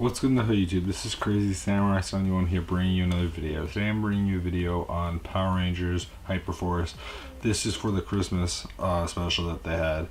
What's good in the hood, YouTube? This is Crazy Samurai Son you on here bringing you another video. Today I'm bringing you a video on Power Rangers Hyperforce. This is for the Christmas special that they had.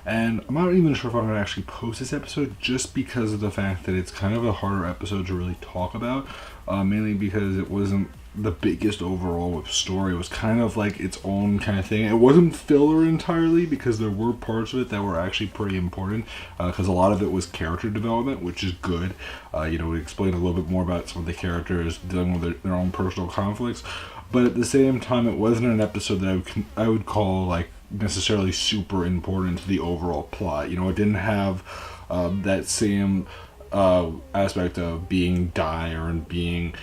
And I'm not even sure if I'm going to actually post this episode just because of the fact that it's kind of a harder episode to really talk about. Mainly because it wasn't the biggest overall story. It was kind of like its own kind of thing. It wasn't filler entirely because there were parts of it that were actually pretty important because a lot of it was character development, which is good. We explained a little bit more about some of the characters dealing with their own personal conflicts, but at the same time it wasn't an episode that I would call like necessarily super important to the overall plot. It didn't have that same aspect of being dire and being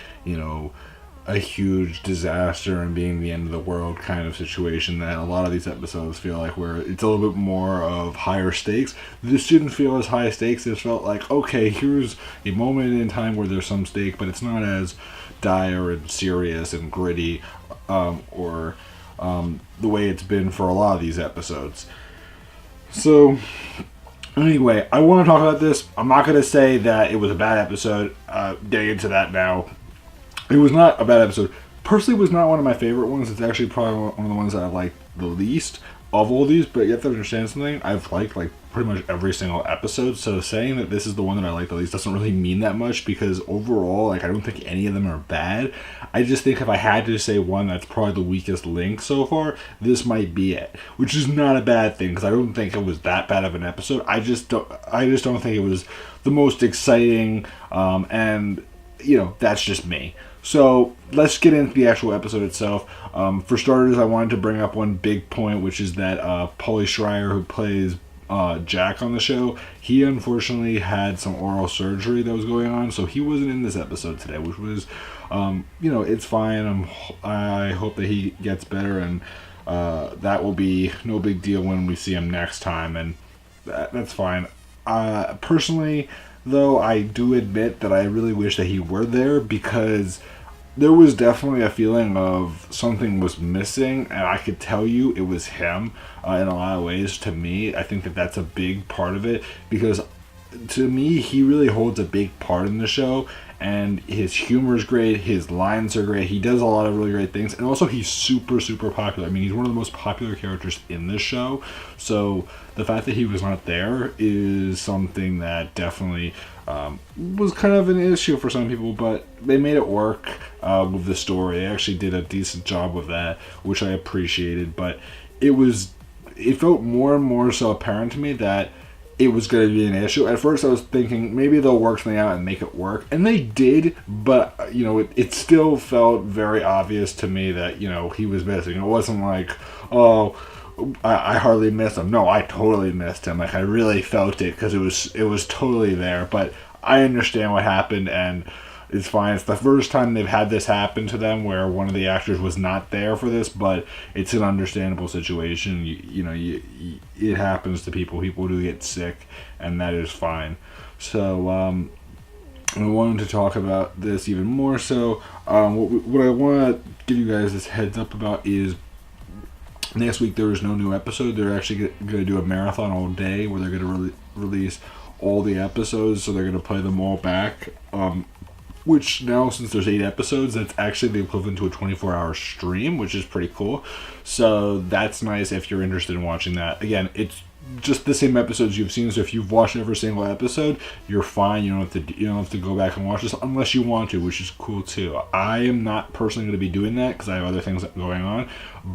a huge disaster and being the end of the world kind of situation that a lot of these episodes feel like, where it's a little bit more of higher stakes. This didn't feel as high stakes. It felt like, okay, here's a moment in time where there's some stake, but it's not as dire and serious and gritty or the way it's been for a lot of these episodes. So anyway, I want to talk about this. I'm not going to say that it was a bad episode. Getting into that now. It was not a bad episode. Personally, it was not one of my favorite ones. It's actually probably one of the ones that I like the least of all these. But you have to understand something. I've liked pretty much every single episode. So saying that this is the one that I like the least doesn't really mean that much, because overall, I don't think any of them are bad. I just think if I had to say one that's probably the weakest link so far, this might be it. Which is not a bad thing, because I don't think it was that bad of an episode. I just don't think it was the most exciting, and that's just me. So let's get into the actual episode itself. For starters, I wanted to bring up one big point, which is that Pauly Schreier, who plays Jack on the show, he unfortunately had some oral surgery that was going on, so he wasn't in this episode today, which was, it's fine. I hope that he gets better, and that will be no big deal when we see him next time, and that's fine. Personally, though, I do admit that I really wish that he were there, because there was definitely a feeling of something was missing, and I could tell you it was him in a lot of ways. To me, I think that that's a big part of it, because to me, he really holds a big part in the show, and his humor is great, his lines are great, he does a lot of really great things, and also he's super, super popular. I mean, he's one of the most popular characters in this show, so the fact that he was not there is something that definitely was kind of an issue for some people, but they made it work with the story. They actually did a decent job with that, which I appreciated, but it felt more and more so apparent to me that it was going to be an issue. At first I was thinking maybe they'll work something out and make it work, and they did, but it still felt very obvious to me that he was missing. It wasn't like, oh, I hardly missed him. No, I totally missed him. I really felt it, because it was totally there. But I understand what happened, and it's fine. It's the first time they've had this happen to them, where one of the actors was not there for this, but it's an understandable situation. It happens to people. People do get sick, and that is fine. So I wanted to talk about this even more. So what I want to give you guys this heads up about is, next week there is no new episode. They're actually going to do a marathon all day, where they're going to release all the episodes, so they're going to play them all back. Which now, since there's 8 episodes, that's actually the equivalent to a 24-hour stream, which is pretty cool. So that's nice if you're interested in watching that. Again, it's just the same episodes you've seen, so if you've watched every single episode, you're fine. You don't have to go back and watch this unless you want to, which is cool too. I am not personally going to be doing that because I have other things going on,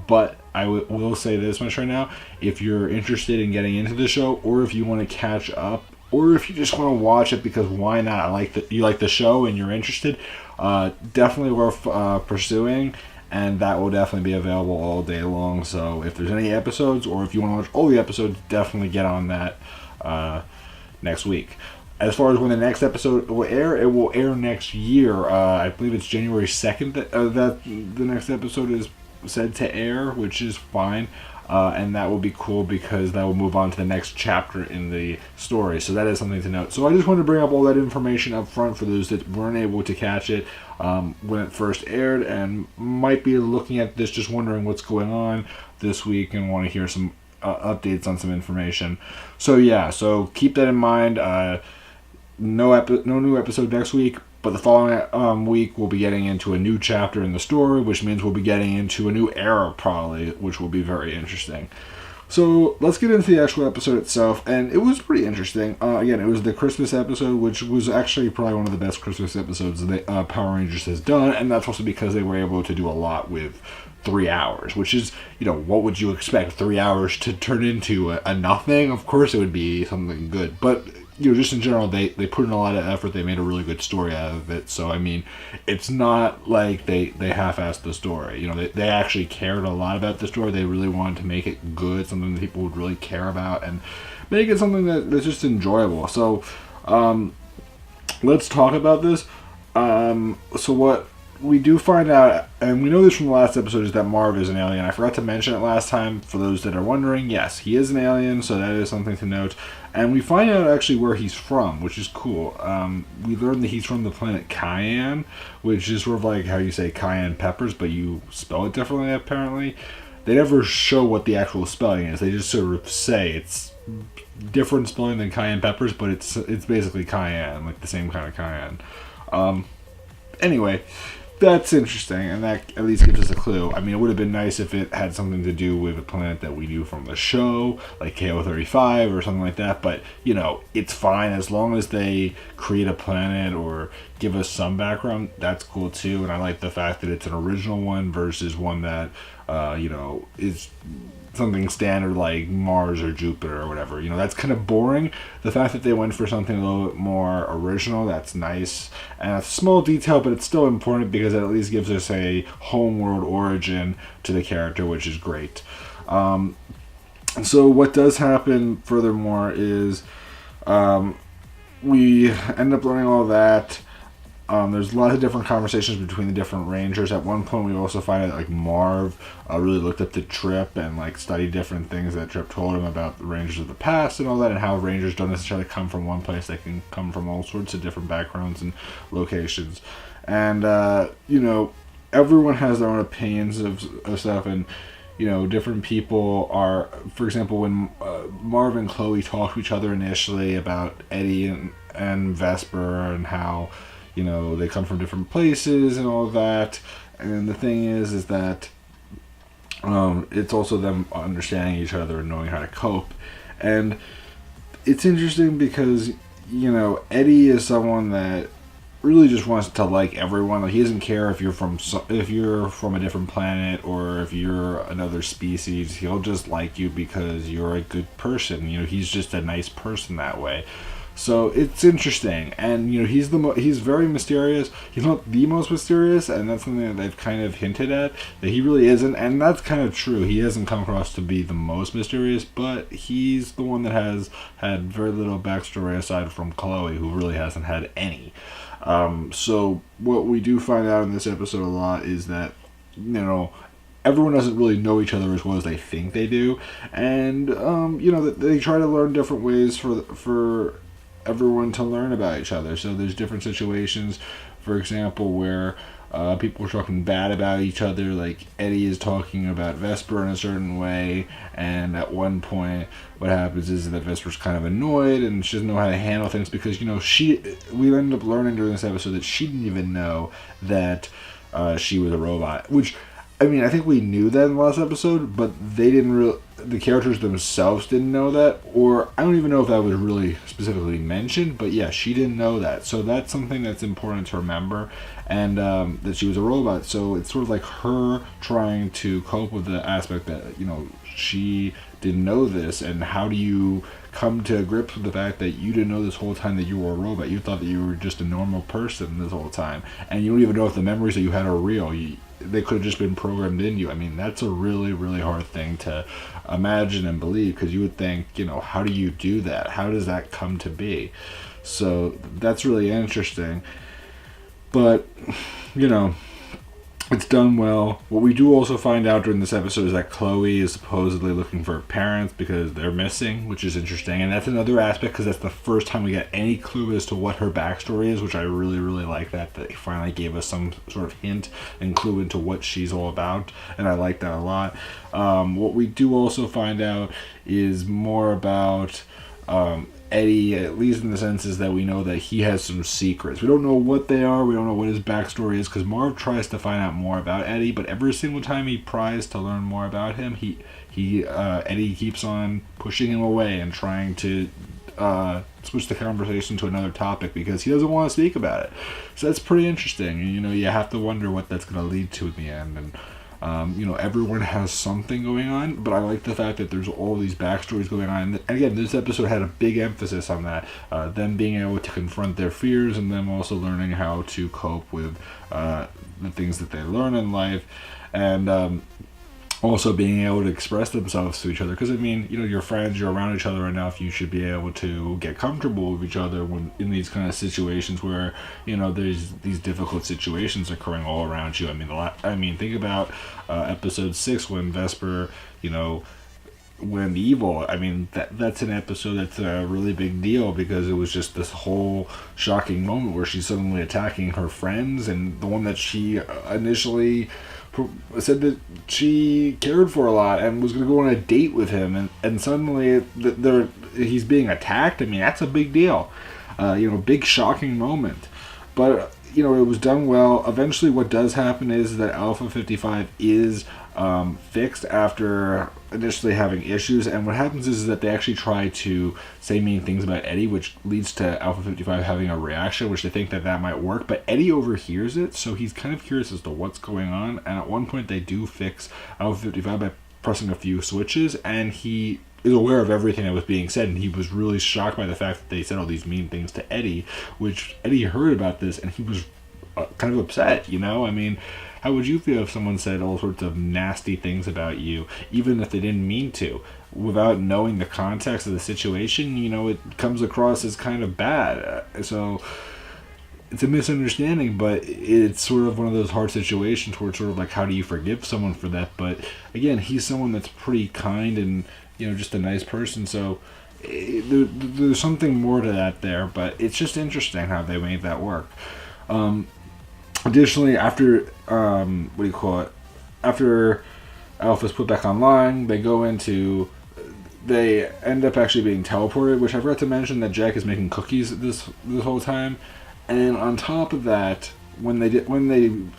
but I will say this much right now: if you're interested in getting into the show, or if you want to catch up, or if you just want to watch it because why not? You like the show and you're interested, definitely worth pursuing, and that will definitely be available all day long. So if there's any episodes, or if you want to watch all the episodes, definitely get on that next week. As far as when the next episode will air, it will air next year. I believe it's January 2nd that the next episode is said to air, which is fine. And that will be cool, because that will move on to the next chapter in the story. So that is something to note. So I just wanted to bring up all that information up front for those that weren't able to catch it when it first aired, and might be looking at this just wondering what's going on this week and want to hear some updates on some information. So yeah, so keep that in mind. no new episode next week. But the following week, we'll be getting into a new chapter in the story, which means we'll be getting into a new era, probably, which will be very interesting. So let's get into the actual episode itself, and it was pretty interesting. Again, it was the Christmas episode, which was actually probably one of the best Christmas episodes that Power Rangers has done, and that's also because they were able to do a lot with 3 hours, which is, what would you expect 3 hours to turn into a nothing? Of course it would be something good, but just in general, they put in a lot of effort. They made a really good story out of it. So, I mean, it's not like they half-assed the story. They actually cared a lot about the story. They really wanted to make it good, something that people would really care about, and make it something that's just enjoyable. So, let's talk about this. So what we do find out, and we know this from the last episode, is that Marv is an alien. I forgot to mention it last time. For those that are wondering, yes, he is an alien, so that is something to note. And we find out actually where he's from, which is cool. We learned that he's from the planet Cayenne, which is sort of like how you say cayenne peppers, but you spell it differently, apparently. They never show what the actual spelling is. They just sort of say it's different spelling than cayenne peppers, but it's basically cayenne, like the same kind of cayenne. Anyway, that's interesting, and that at least gives us a clue. I mean, it would have been nice if it had something to do with a planet that we knew from the show, like KO-35 or something like that, but, it's fine as long as they create a planet or give us some background. That's cool too, and I like the fact that it's an original one versus one that, is something standard like Mars or Jupiter or whatever. That's kind of boring. The fact that they went for something a little bit more original, that's nice. And it's a small detail, but it's still important because it at least gives us a homeworld origin to the character, which is great. So what does happen furthermore is we end up learning all that. There's a lot of different conversations between the different Rangers. At one point, we also find out Marv really looked up to Trip and studied different things that Trip told him about the Rangers of the past and all that, and how Rangers don't necessarily come from one place; they can come from all sorts of different backgrounds and locations. And everyone has their own opinions of stuff, and different people are. For example, when Marv and Chloe talk to each other initially about Eddie and Vesper and how they come from different places and all of that. And the thing is that it's also them understanding each other and knowing how to cope. And it's interesting because, Eddie is someone that really just wants to like everyone. He doesn't care if you're from a different planet or if you're another species. He'll just like you because you're a good person. He's just a nice person that way. So it's interesting, and he's very mysterious. He's not the most mysterious, and that's something that they've kind of hinted at, that he really isn't, and that's kind of true. He hasn't come across to be the most mysterious, but he's the one that has had very little backstory aside from Chloe, who really hasn't had any. So what we do find out in this episode a lot is that everyone doesn't really know each other as well as they think they do, and they try to learn different ways for everyone to learn about each other. So there's different situations, for example, where people are talking bad about each other, like Eddie is talking about Vesper in a certain way, and at one point what happens is that Vesper's kind of annoyed and she doesn't know how to handle things because we end up learning during this episode that she didn't even know that she was a robot, which I think we knew that in the last episode, but the characters themselves didn't know that, or I don't even know if that was really specifically mentioned, but yeah, she didn't know that. So that's something that's important to remember, and that she was a robot. So it's sort of like her trying to cope with the aspect that, she didn't know this, and how do you come to grips with the fact that you didn't know this whole time that you were a robot. You thought that you were just a normal person this whole time, and you don't even know if the memories that you had are real. They could have just been programmed in you. That's a really, really hard thing to imagine and believe, because you would think, how do you do that? How does that come to be? So that's really interesting. But, it's done well. What we do also find out during this episode is that Chloe is supposedly looking for her parents because they're missing, which is interesting. And that's another aspect, because that's the first time we get any clue as to what her backstory is, which I really, really like that they finally gave us some sort of hint and clue into what she's all about. And I like that a lot. What we do also find out is more about Eddie, at least in the sense is that we know that he has some secrets. We don't know what they are. We don't know what his backstory is, because Marv tries to find out more about Eddie, but every single time he tries to learn more about him, Eddie keeps on pushing him away and trying to switch the conversation to another topic because he doesn't want to speak about it. So that's pretty interesting. And, you have to wonder what that's going to lead to in the end. And everyone has something going on, but I like the fact that there's all these backstories going on. And again, this episode had a big emphasis on that, them being able to confront their fears and them also learning how to cope with the things that they learn in life, and also being able to express themselves to each other. Because, your friends, you're around each other enough, you should be able to get comfortable with each other when in these kind of situations where, there's these difficult situations occurring all around you. Think about episode 6 when Vesper, went evil. That's an episode that's a really big deal because it was just this whole shocking moment where she's suddenly attacking her friends, and the one that she initially said that she cared for a lot and was going to go on a date with him, and suddenly he's being attacked. That's a big deal. Big shocking moment. But, it was done well. Eventually what does happen is that Alpha 55 is fixed after initially having issues, and what happens is that they actually try to say mean things about Eddie, which leads to Alpha 55 having a reaction, which they think that might work, but Eddie overhears it, so he's kind of curious as to what's going on, and at one point they do fix Alpha 55 by pressing a few switches, and he is aware of everything that was being said, and he was really shocked by the fact that they said all these mean things to Eddie, which Eddie heard about this, and he was kind of upset, How would you feel if someone said all sorts of nasty things about you, even if they didn't mean to, without knowing the context of the situation? It comes across as kind of bad. So it's a misunderstanding, but it's sort of one of those hard situations where it's sort of like, how do you forgive someone for that? But again, he's someone that's pretty kind and, just a nice person. So there's something more to that there, but it's just interesting how they made that work. Additionally, after after Alpha's put back online, they end up actually being teleported, which I forgot to mention that Jack is making cookies this whole time. And on top of that, when they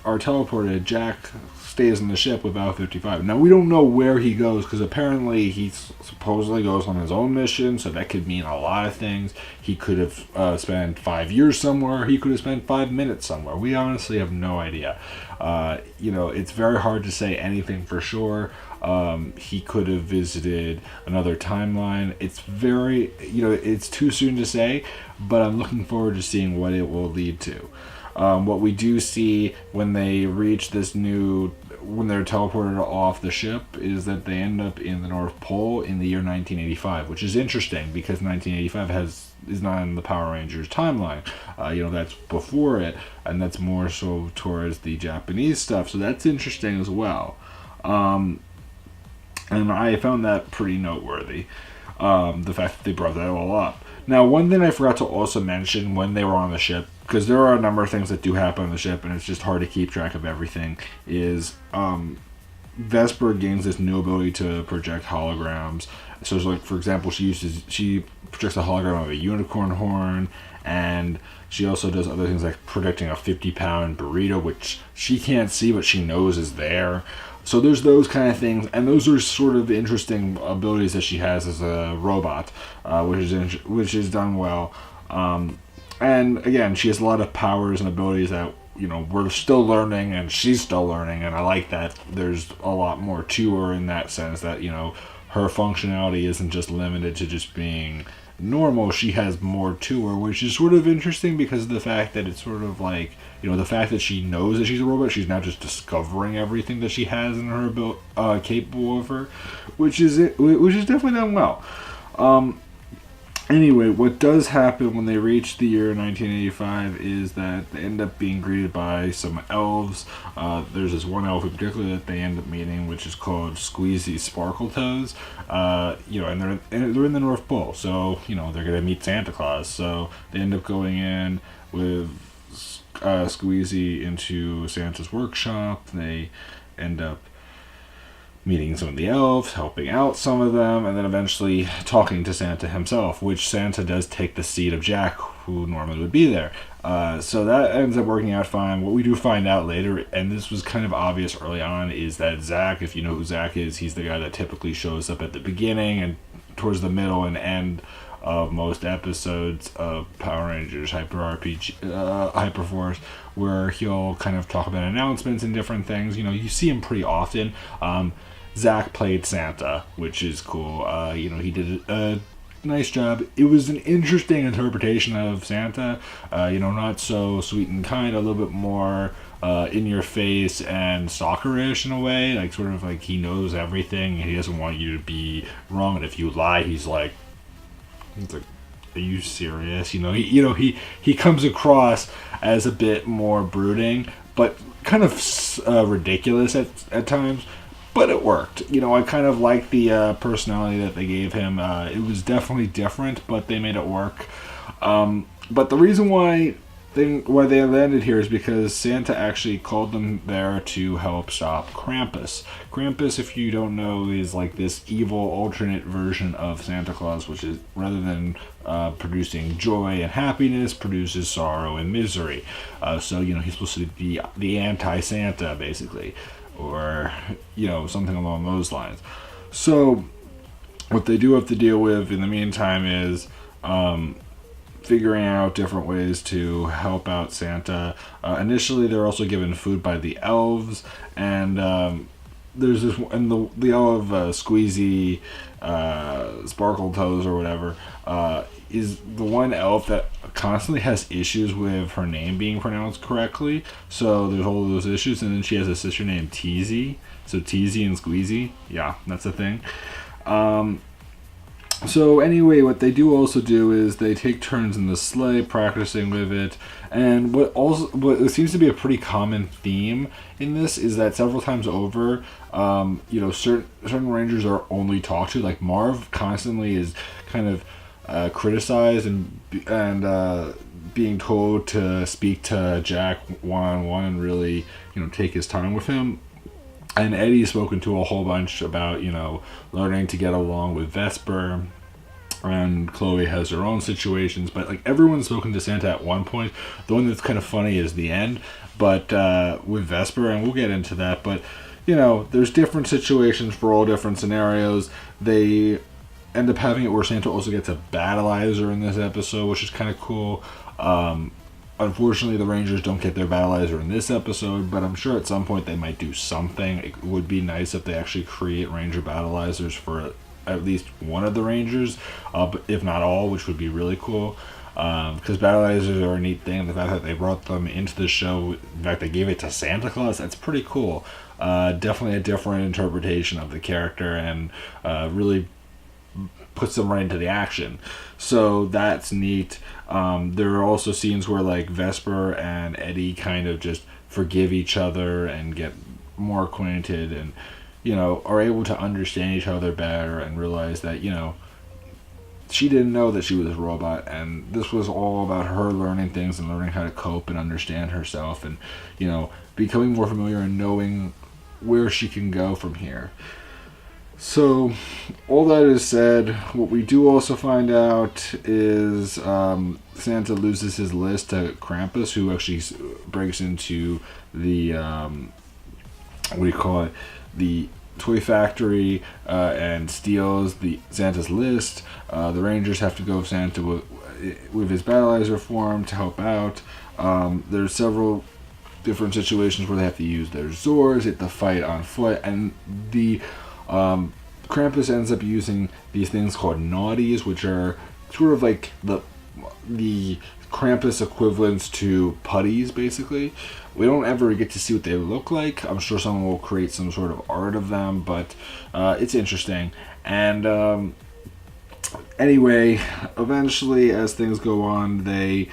are teleported, Jack stays on the ship with Alpha 55. Now, we don't know where he goes, because apparently he supposedly goes on his own mission, so that could mean a lot of things. He could have spent 5 years somewhere. He could have spent 5 minutes somewhere. We honestly have no idea. It's very hard to say anything for sure. He could have visited another timeline. It's it's too soon to say, but I'm looking forward to seeing what it will lead to. What we do see when they reach when they're teleported off the ship, is that they end up in the North Pole in the year 1985, which is interesting because 1985 is not in the Power Rangers timeline. That's before it, and that's more so towards the Japanese stuff, so that's interesting as well. And I found that pretty noteworthy, the fact that they brought that all up. Now, one thing I forgot to also mention when they were on the ship, because there are a number of things that do happen on the ship, and it's just hard to keep track of everything, is Vesper gains this new ability to project holograms. So, it's like, for example, she projects a hologram of a unicorn horn, and she also does other things like projecting a 50-pound burrito, which she can't see, but she knows is there. So there's those kind of things, and those are sort of interesting abilities that she has as a robot, which is done well. And again, she has a lot of powers and abilities that we're still learning, and she's still learning, and I like that. There's a lot more to her in that sense that her functionality isn't just limited to just being normal. She has more to her, which is sort of interesting because of the fact that it's sort of like, the fact that she knows that she's a robot, she's now just discovering everything that she has in her capable of her, which is definitely done well. Anyway, what does happen when they reach the year 1985 is that they end up being greeted by some elves. There's this one elf in particular that they end up meeting, which is called Squeezy Sparkletoes. And they're in the North Pole, so they're gonna meet Santa Claus. So they end up going in with Squeezy into Santa's workshop. They end up meeting some of the elves, helping out some of them, and then eventually talking to Santa himself, which Santa does take the seat of Jack, who normally would be there. So that ends up working out fine. What we do find out later, and this was kind of obvious early on, is that Zach, if you know who Zach is, he's the guy that typically shows up at the beginning and towards the middle and end of most episodes of Power Rangers Hyperforce, where he'll kind of talk about announcements and different things. You know, you see him pretty often. Zach played Santa, which is cool. He did a nice job. It was an interesting interpretation of Santa. Not so sweet and kind, a little bit more in your face and stalkerish in a way. Like, sort of like he knows everything and he doesn't want you to be wrong. And if you lie, he's like, are you serious? He comes across as a bit more brooding, but kind of ridiculous at times. But it worked. I kind of liked the personality that they gave him. It was definitely different, but they made it work. But the reason why they landed here is because Santa actually called them there to help stop Krampus. Krampus, if you don't know, is like this evil alternate version of Santa Claus, which is, rather than producing joy and happiness, produces sorrow and misery. So he's supposed to be the anti-Santa, basically. Or something along those lines. So what they do have to deal with in the meantime is figuring out different ways to help out Santa. Initially they're also given food by the elves, and there's this, and the elf Squeezy Sparkle Toes or whatever is the one elf that constantly has issues with her name being pronounced correctly. So there's all of those issues, and then she has a sister named Teasy. So Teasy and Squeezy, yeah, that's a thing. So anyway, what they do also do is they take turns in the sleigh practicing with it. And what seems to be a pretty common theme in this is that several times over, certain rangers are only talked to. Like Marv constantly is kind of criticized and being told to speak to Jack one-on-one and really take his time with him. And Eddie's spoken to a whole bunch about learning to get along with Vesper, and Chloe has her own situations, but like everyone's spoken to Santa at one point. The one that's kind of funny is the end, but with Vesper, and we'll get into that, but there's different situations for all different scenarios. They end up having it where Santa also gets a battleizer in this episode, which is kind of cool. Unfortunately, the Rangers don't get their battleizer in this episode, but I'm sure at some point they might do something. It would be nice if they actually create Ranger battleizers for at least one of the Rangers, but if not all, which would be really cool. Because battleizers are a neat thing. The fact that they brought them into the show, in fact, they gave it to Santa Claus, that's pretty cool. Definitely a different interpretation of the character, and really puts them right into the action. So that's neat. There are also scenes where like Vesper and Eddie kind of just forgive each other and get more acquainted, and are able to understand each other better and realize that she didn't know that she was a robot, and this was all about her learning things and learning how to cope and understand herself, and becoming more familiar and knowing where she can go from here. So, all that is said, what we do also find out is Santa loses his list to Krampus, who actually breaks into the, the toy factory and steals Santa's list. The Rangers have to go with Santa with his battleizer form to help out. There's several different situations where they have to use their Zords, hit the fight on foot, and the Krampus ends up using these things called naughties, which are sort of like the Krampus equivalents to putties, basically. We don't ever get to see what they look like. I'm sure someone will create some sort of art of them, but it's interesting. And anyway, eventually, as things go on, they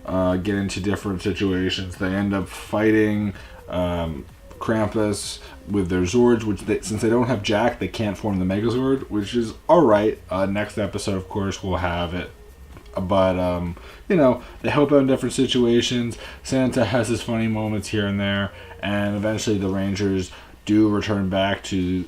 get into different situations. They end up fighting Krampus with their Zords, which since they don't have Jack, they can't form the Megazord, which is alright. Next episode, of course, we'll have it. But, they help out in different situations. Santa has his funny moments here and there, and eventually the Rangers do return back to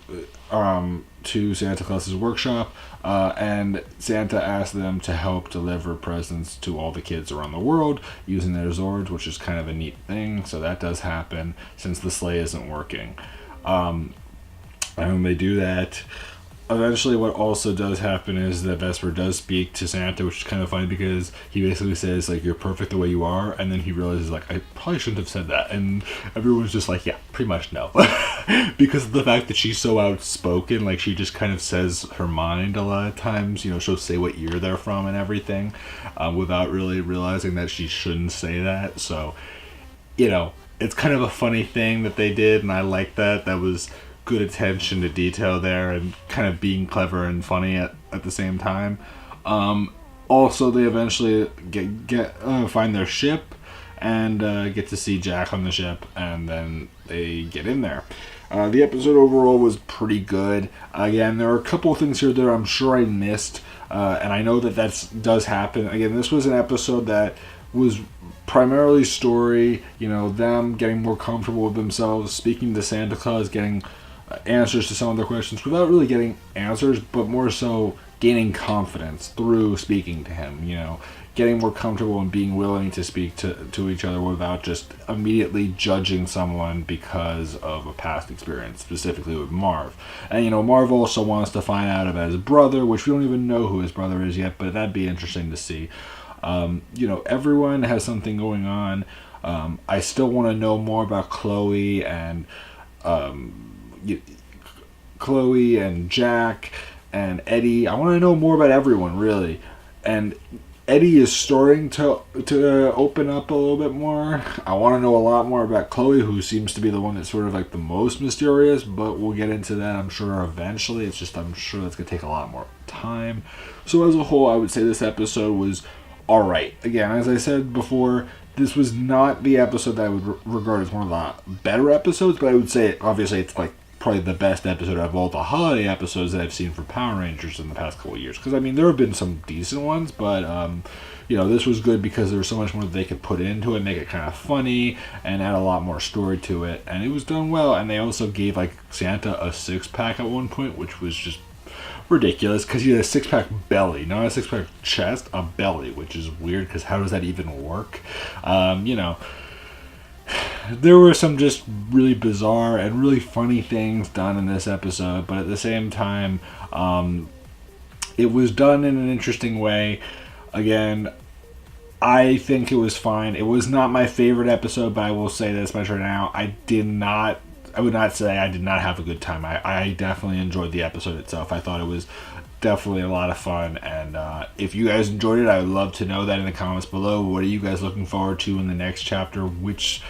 Santa Claus's workshop, and Santa asks them to help deliver presents to all the kids around the world using their Zords, which is kind of a neat thing. So that does happen since the sleigh isn't working. And when they do that, eventually what also does happen is that Vesper does speak to Santa, which is kind of funny because he basically says, like, you're perfect the way you are, and then he realizes, like, I probably shouldn't have said that, and everyone's just like, yeah, pretty much no. Because of the fact that she's so outspoken, like, she just kind of says her mind a lot of times, you know, she'll say what year they're from and everything, without really realizing that she shouldn't say that. So, you know, it's kind of a funny thing that they did, and I like that. That was good attention to detail there and kind of being clever and funny at the same time. Also, they eventually find their ship and get to see Jack on the ship, and then they get in there. The episode overall was pretty good. Again, there are a couple of things here that I'm sure I missed, and I know that does happen. Again, this was an episode that was primarily story, you know, them getting more comfortable with themselves, speaking to Santa Claus, getting answers to some of their questions without really getting answers, but more so gaining confidence through speaking to him, you know, getting more comfortable and being willing to speak to each other without just immediately judging someone because of a past experience, specifically with Marv. And, you know, Marv also wants to find out about his brother, which we don't even know who his brother is yet, but that'd be interesting to see. You know, everyone has something going on. I still want to know more about Chloe and Jack and Eddie. I want to know more about everyone, really. And Eddie is starting to open up a little bit more. I want to know a lot more about Chloe, who seems to be the one that's sort of like the most mysterious, but we'll get into that, I'm sure, eventually. It's just, I'm sure that's going to take a lot more time. So as a whole, I would say this episode was alright. Again, as I said before, this was not the episode that I would regard as one of the better episodes, but I would say, obviously, it's like probably the best episode of all the holiday episodes that I've seen for Power Rangers in the past couple of years. Because, I mean, there have been some decent ones, but, you know, this was good because there was so much more that they could put into it, make it kind of funny, and add a lot more story to it. And it was done well, and they also gave, like, Santa a six-pack at one point, which was just ridiculous, because he had a six-pack belly, not a six-pack chest, a belly, which is weird, because how does that even work? You know, there were some just really bizarre and really funny things done in this episode, but at the same time, it was done in an interesting way. Again, I think it was fine. It was not my favorite episode, but I will say this much right now. I would not say I did not have a good time. I definitely enjoyed the episode itself. I thought it was definitely a lot of fun, and if you guys enjoyed it, I would love to know that in the comments below. What are you guys looking forward to in the next chapter? Which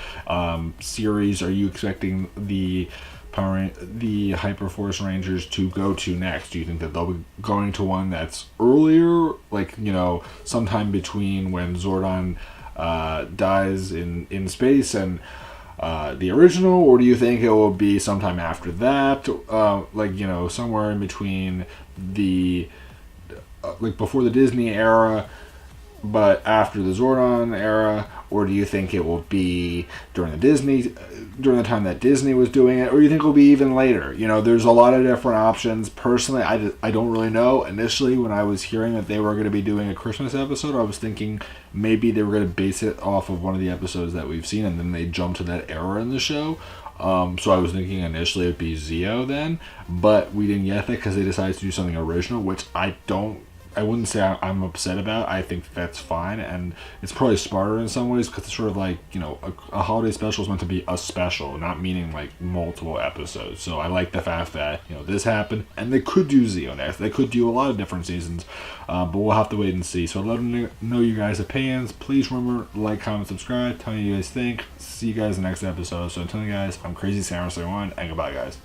series are you expecting the Hyperforce Rangers to go to next? Do you think that they'll be going to one that's earlier, like, you know, sometime between when Zordon dies in space and the original, or do you think it will be sometime after that, like, you know, somewhere in between the like before the Disney era but after the Zordon era? Or do you think it will be during the time that Disney was doing it, or do you think it will be even later? You know, there's a lot of different options. Personally, I don't really know. Initially, when I was hearing that they were going to be doing a Christmas episode, I was thinking maybe they were going to base it off of one of the episodes that we've seen, and then they jumped to that era in the show. So I was thinking initially it would be Zeo then, but we didn't get that because they decided to do something original, which I wouldn't say I'm upset about. I think that's fine, and it's probably smarter in some ways because it's sort of like, you know, a holiday special is meant to be a special, not meaning like multiple episodes. So I like the fact that, you know, this happened, and they could do Zeo next. They could do a lot of different seasons, but we'll have to wait and see. So let me know you guys' opinions. Please remember, like, comment, subscribe. Tell me what you guys think. See you guys in the next episode. So until then, guys, I'm Crazy Samurai 1, and goodbye, guys.